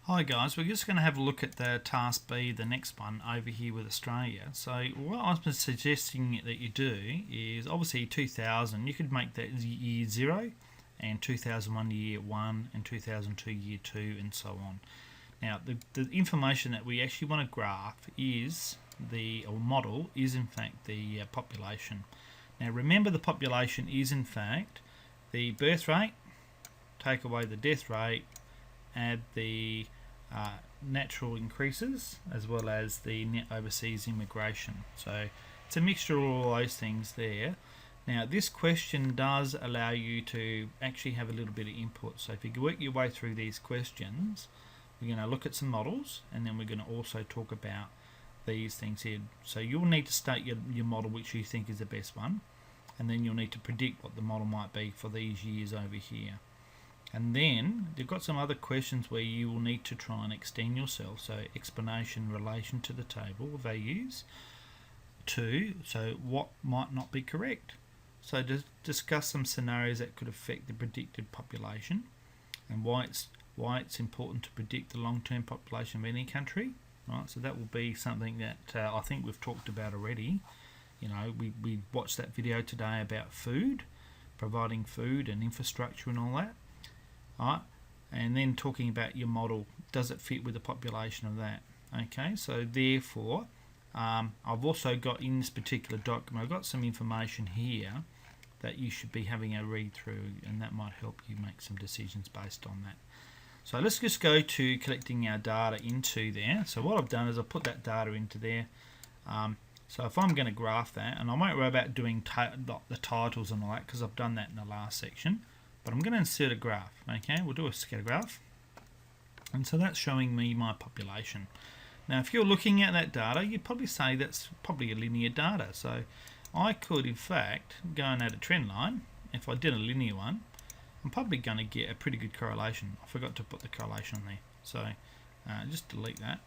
Hi guys, we're just going to have a look at the task B, the next one over here with Australia. So what I'm suggesting that you do is obviously 2000, you could make that year 0 and 2001 year 1 and 2002 year 2 and so on. Now the information that we actually want to graph is or model is in fact the population. Now remember the population is in fact the birth rate, take away the death rate, add the natural increases as well as the net overseas immigration. So it's a mixture of all those things there. Now this question does allow you to actually have a little bit of input. So if you work your way through these questions, we're going to look at some models and then we're going to also talk about these things here. So you'll need to state your model which you think is the best one, and then you'll need to predict what the model might be for these years over here. And then you've got some other questions where you will need to try and extend yourself. So explanation in relation to the table of values. 2, so what might not be correct. So to discuss some scenarios that could affect the predicted population and why it's important to predict the long-term population of any country. Right, so that will be something that I think we've talked about already. You know, we watched that video today about food, providing food and infrastructure and all that. Right, and then talking about your model, does it fit with the population of that? Okay, so therefore I've also got in this particular document, I've got some information here that you should be having a read through, and that might help you make some decisions based on that. So let's just go to collecting our data into there. So what I've done is I've put that data into there. So if I'm going to graph that, and I won't worry about doing the titles and all that because I've done that in the last section, but I'm going to insert a graph. Okay, we'll do a scatter graph, and so that's showing me my population. Now if you're looking at that data, you'd probably say that's probably a linear data. So I could in fact go and add a trend line. If I did a linear one, I'm probably going to get a pretty good correlation. I forgot to put the correlation on there, so just delete that.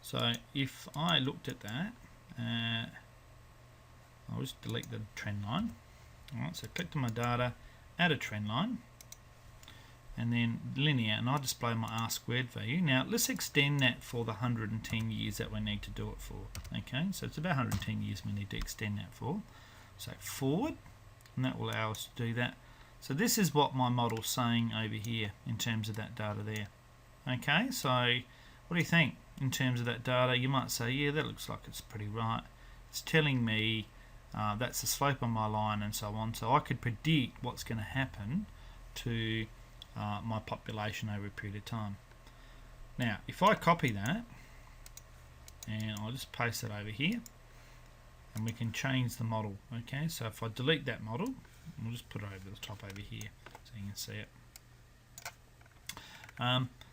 So if I looked at that, I'll just delete the trend line. Alright, so click to my data, add a trend line, and then linear, and I'll display my R squared value. Now let's extend that for the 110 years that we need to do it for. Okay, so it's about 110 years we need to extend that for. So forward, and that will allow us to do that. So this is what my model's saying over here in terms of that data there. Okay, so what do you think in terms of that data? You might say, yeah, that looks like it's pretty right. It's telling me that's the slope on my line and so on. So I could predict what's going to happen to my population over a period of time. Now, if I copy that, and I'll just paste it over here, and we can change the model. Okay, so if I delete that model, we'll just put it over the top over here so you can see it.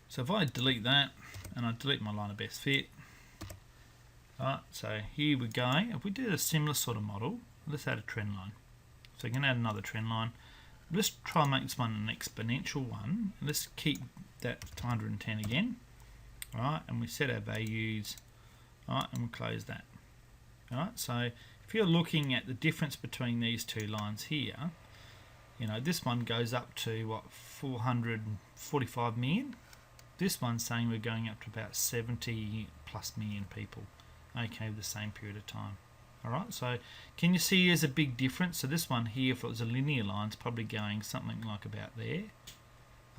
So if I delete that, and I delete my line of best fit, right, so here we go. If we did a similar sort of model, let's add a trend line. So you can add another trend line. Let's try and make this one an exponential one. Let's keep that to 110 again. Right, and we set our values. Right, and we'll close that. Alright, so if you're looking at the difference between these two lines here, you know, this one goes up to what, 445 million. This one's saying we're going up to about 70 plus million people, okay, with the same period of time. Alright, so can you see there's a big difference? So this one here, if it was a linear line, it's probably going something like about there.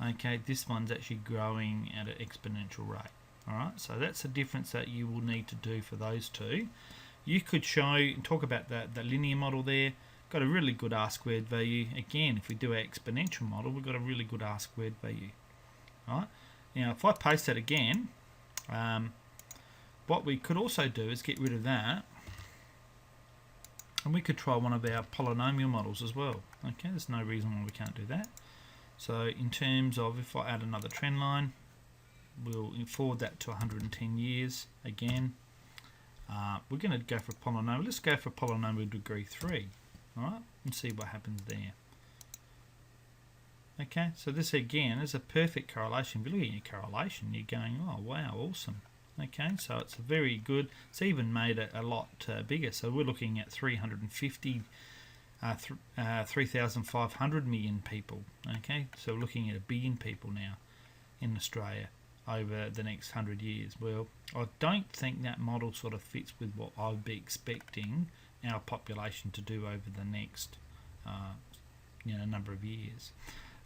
Okay, this one's actually growing at an exponential rate. Alright, so that's the difference that you will need to do for those two. You could talk about that linear model there, got a really good R squared value. Again, if we do our exponential model, we've got a really good R squared value. Alright, now if I paste that again, what we could also do is get rid of that, and we could try one of our polynomial models as well. Okay, there's no reason why we can't do that. So in terms of, if I add another trend line, we'll forward that to 110 years again. We're going to go for polynomial. Let's go for polynomial degree 3, alright, and see what happens there. Okay, so this again is a perfect correlation. If you're looking at your correlation, you're going, oh wow, awesome. Okay, so it's very good. It's even made it a lot bigger. So we're looking at 3,500 million people. Okay, so we're looking at 1 billion people now. in Australia over the next 100 years. Well, I don't think that model sort of fits with what I'd be expecting our population to do over the next number of years.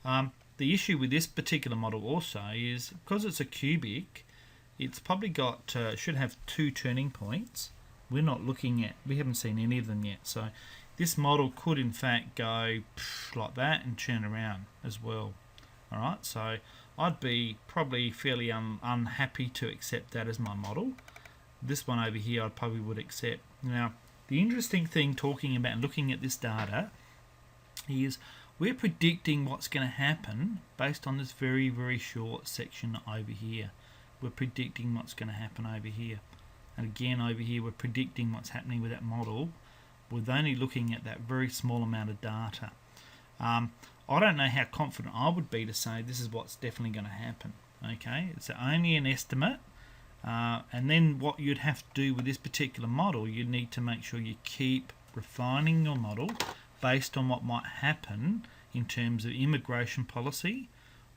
The issue with this particular model also is because it's a cubic, it's probably got should have 2 turning points. We haven't seen any of them yet, so this model could in fact go like that and turn around as well. Alright, so I'd be probably fairly unhappy to accept that as my model. This one over here I probably would accept. Now, the interesting thing talking about and looking at this data is we're predicting what's going to happen based on this very, very short section over here. We're predicting what's going to happen over here. And again, over here, we're predicting what's happening with that model with only looking at that very small amount of data. I don't know how confident I would be to say this is what's definitely going to happen. Okay, it's only an estimate. And then what you'd have to do with this particular model, you need to make sure you keep refining your model based on what might happen in terms of immigration policy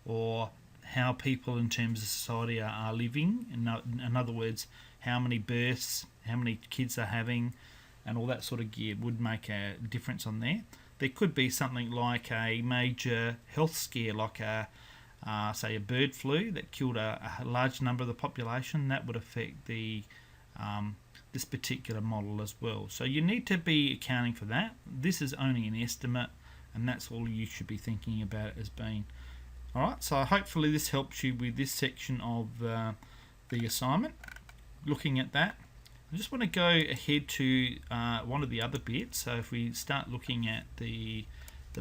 or how people in terms of society are living. In other words, how many births, how many kids they're having, and all that sort of gear would make a difference on there. There could be something like a major health scare, like say a bird flu that killed a large number of the population. That would affect the this particular model as well. So you need to be accounting for that. This is only an estimate, and that's all you should be thinking about it as being. Alright, so hopefully this helps you with this section of the assignment. Looking at that, I just want to go ahead to one of the other bits. So if we start looking at the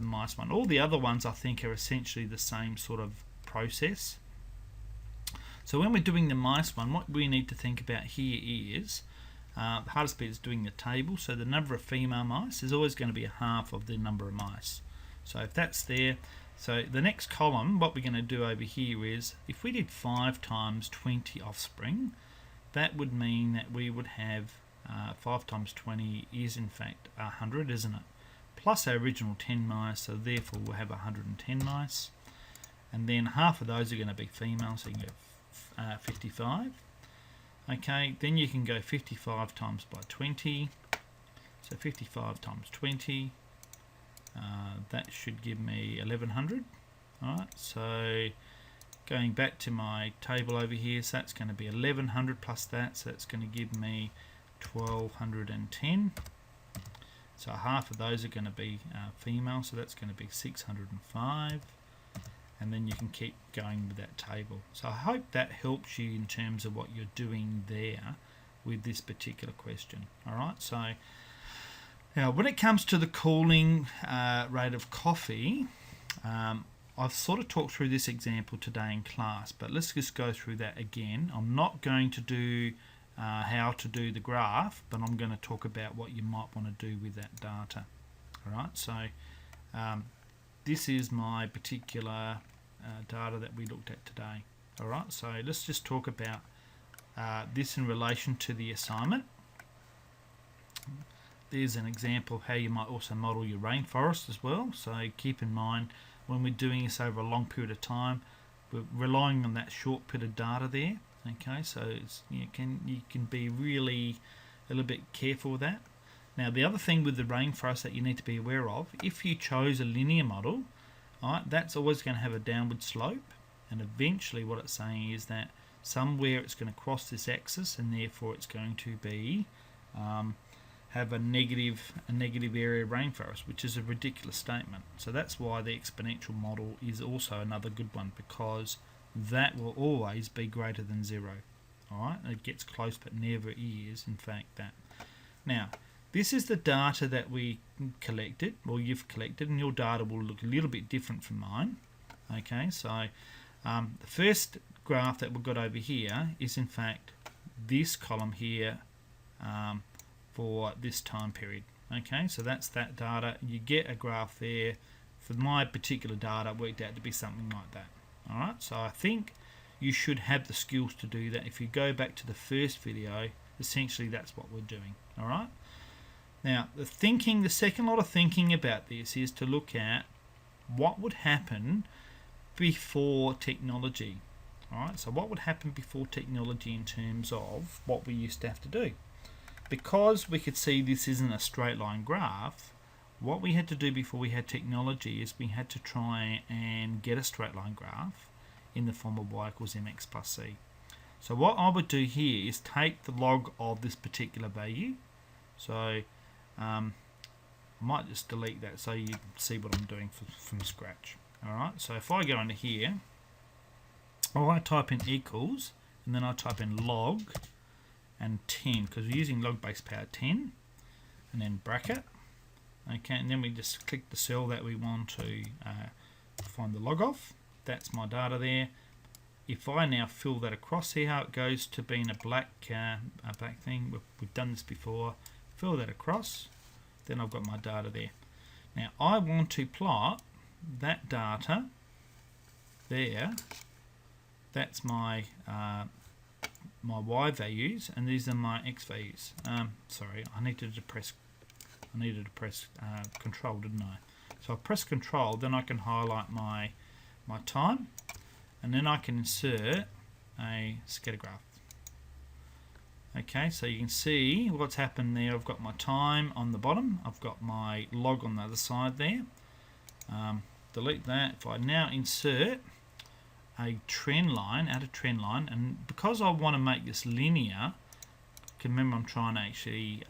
mice one, all the other ones I think are essentially the same sort of process. So when we're doing the mice one, what we need to think about here is the hardest bit is doing the table. So the number of female mice is always going to be a half of the number of mice. So if that's there, so the next column, what we're going to do over here is if we did 5 times 20 offspring, that would mean that we would have 5 times 20 is in fact 100, isn't it? Plus our original 10 mice, so therefore we'll have 110 mice. And then half of those are going to be female, so you can go 55. Okay, then you can go 55 times by 20. So 55 times 20, that should give me 1100. Alright, so going back to my table over here, so that's going to be 1100 plus that, so that's going to give me 1210. So half of those are going to be female, so that's going to be 605. And then you can keep going with that table. So I hope that helps you in terms of what you're doing there with this particular question. Alright, so now when it comes to the cooling rate of coffee, I've sort of talked through this example today in class, but let's just go through that again. I'm not going to do how to do the graph, but I'm going to talk about what you might want to do with that data. Alright, so this is my particular data that we looked at today. Alright, so let's just talk about this in relation to the assignment. There's an example of how you might also model your rainforest as well. So keep in mind when we're doing this over a long period of time, we're relying on that short bit of data there. Okay, so it's, you can be really a little bit careful with that. Now the other thing with the rainforest that you need to be aware of, if you chose a linear model, alright, that's always going to have a downward slope, and eventually what it's saying is that somewhere it's going to cross this axis, and therefore it's going to be have a negative area of rainforest, which is a ridiculous statement. So that's why the exponential model is also another good one, because that will always be greater than 0. Alright, it gets close but never is in fact that. Now this is the data that we collected, or you've collected, and your data will look a little bit different from mine. Okay, so the first graph that we've got over here is in fact this column here for this time period. Okay, so that's that data. You get a graph there. For my particular data, it worked out to be something like that. Alright, so I think you should have the skills to do that. If you go back to the first video, essentially that's what we're doing. Alright, now the second lot of thinking about this is to look at what would happen before technology. Alright, so what would happen before technology in terms of what we used to have to do? Because we could see this isn't a straight line graph, what we had to do before we had technology is we had to try and get a straight line graph in the form of y equals mx plus c. So what I would do here is take the log of this particular value. So I might just delete that so you see what I'm doing from scratch. Alright, so if I go into here, I type in equals and then I type in log and 10 because we're using log base power 10 and then bracket. Okay, and then we just click the cell that we want to find the log of. That's my data there. If I now fill that across, see how it goes to being a black thing. We've done this before. Fill that across, then I've got my data there. Now I want to plot that data there. That's my my y values, and these are my x values. Sorry, I needed to press Control, didn't I? So I press Control, then I can highlight my time, and then I can insert a scatter graph. Okay, so you can see what's happened there. I've got my time on the bottom, I've got my log on the other side there. Delete that. If I now insert a trend line, add a trend line, and because I want to make this linear, remember I'm trying to actually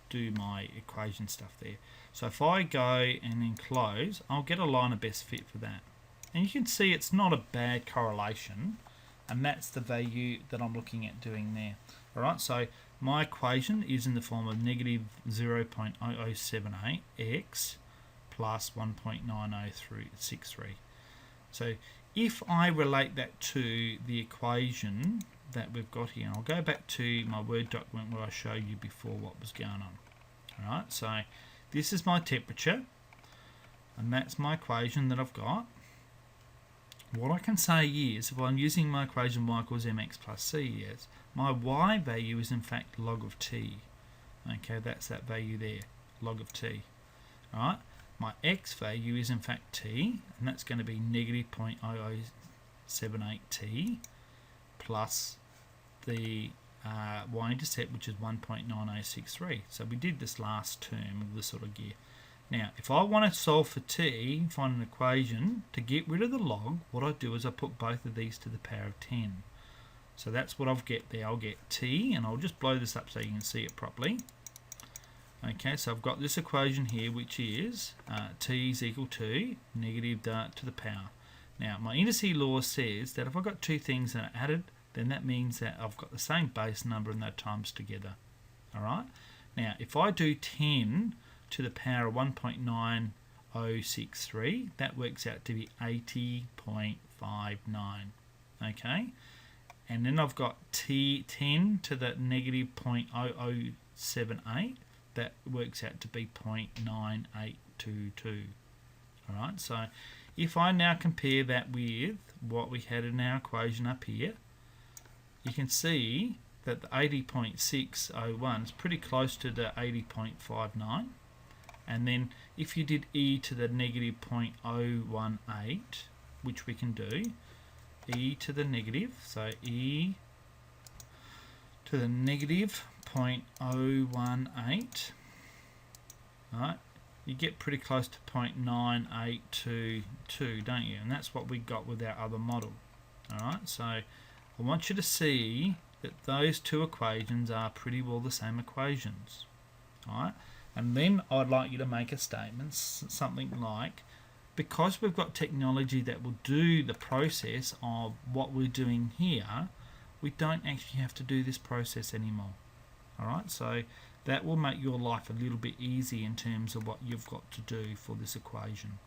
do my equation stuff there. So if I go and then close, I'll get a line of best fit for that. And you can see it's not a bad correlation, and that's the value that I'm looking at doing there. Alright, so my equation is in the form of negative 0.0078 x plus 1.9063. So if I relate that to the equation that we've got here, and I'll go back to my Word document where I showed you before what was going on. Alright, so this is my temperature, and that's my equation that I've got. What I can say is, if I'm using my equation y equals mx plus c, is my y value is in fact log of t. Okay, that's that value there, log of t. Alright, my x value is in fact t, and that's going to be negative 0.0078t plus the y-intercept, which is 1.9063. So we did this last term of this sort of gear. Now, if I want to solve for t, find an equation, to get rid of the log, what I do is I put both of these to the power of 10. So that's what I'll get there. I'll get t, and I'll just blow this up so you can see it properly. Okay, so I've got this equation here, which is t is equal to negative to the power. Now, my indices law says that if I've got two things that are added, then that means that I've got the same base number and they're times together. Alright? Now, if I do 10 to the power of 1.9063, that works out to be 80.59. Okay? And then I've got 10 to the negative 0.0078, that works out to be 0.9822. Alright, so if I now compare that with what we had in our equation up here, you can see that the 80.601 is pretty close to the 80.59. And then if you did e to the negative 0.018, which we can do, e to the negative, so e to the negative 0.018, right, you get pretty close to 0.9822, don't you? And that's what we got with our other model. Alright, so I want you to see that those two equations are pretty well the same equations. Alright, and then I'd like you to make a statement, something like, because we've got technology that will do the process of what we're doing here, we don't actually have to do this process anymore. Alright, so that will make your life a little bit easy in terms of what you've got to do for this equation.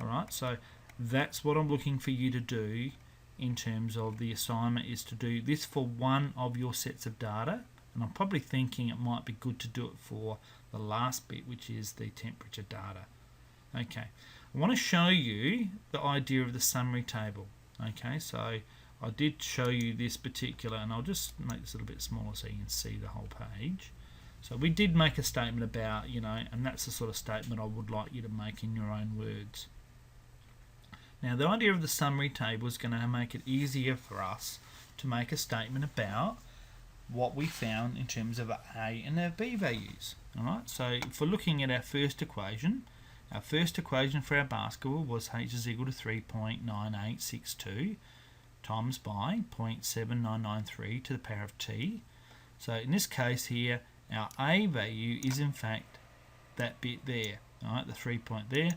Alright, so that's what I'm looking for you to do in terms of the assignment, is to do this for one of your sets of data, and I'm probably thinking it might be good to do it for the last bit, which is the temperature data. Okay, I want to show you the idea of the summary table. Okay, so I did show you this particular, and I'll just make this a little bit smaller so you can see the whole page. So we did make a statement about, and that's the sort of statement I would like you to make in your own words. Now the idea of the summary table is going to make it easier for us to make a statement about what we found in terms of our A and our B values. Alright, so if we're looking at our first equation for our basketball was h is equal to 3.9862 times by 0.7993 to the power of t. So in this case here, our A value is in fact that bit there, alright, the 3 point there.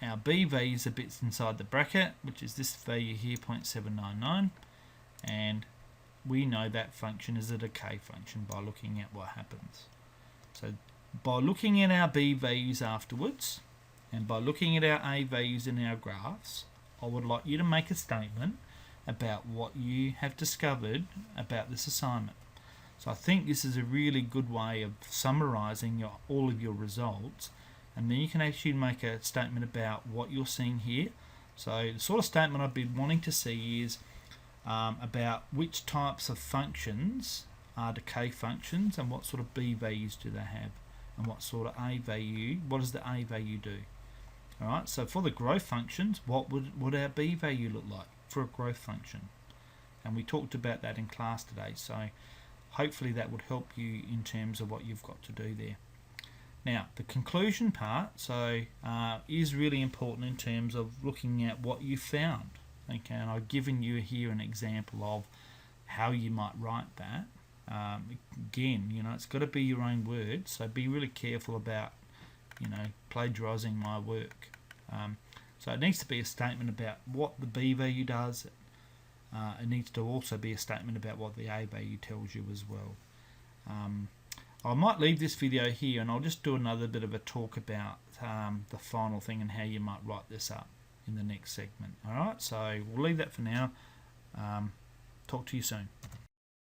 Our B value is the bits inside the bracket, which is this value here, 0.799, and we know that function is a decay function by looking at what happens. So by looking at our B values afterwards, and by looking at our A values in our graphs, I would like you to make a statement about what you have discovered about this assignment. So I think this is a really good way of summarizing all of your results, and then you can actually make a statement about what you're seeing here. So the sort of statement I've been wanting to see is about which types of functions are decay functions and what sort of B values do they have, and what sort of A value, what does the A value do? Alright, so for the growth functions, what would our B value look like for a growth function? And we talked about that in class today, so hopefully that would help you in terms of what you've got to do there. Now, the conclusion part is really important in terms of looking at what you found. Okay, and I've given you here an example of how you might write that. Again, it's got to be your own words, so be really careful about, plagiarizing my work. So it needs to be a statement about what the B value does. It needs to also be a statement about what the A value tells you as well. I might leave this video here and I'll just do another bit of a talk about the final thing and how you might write this up in the next segment. Alright, so we'll leave that for now. Talk to you soon.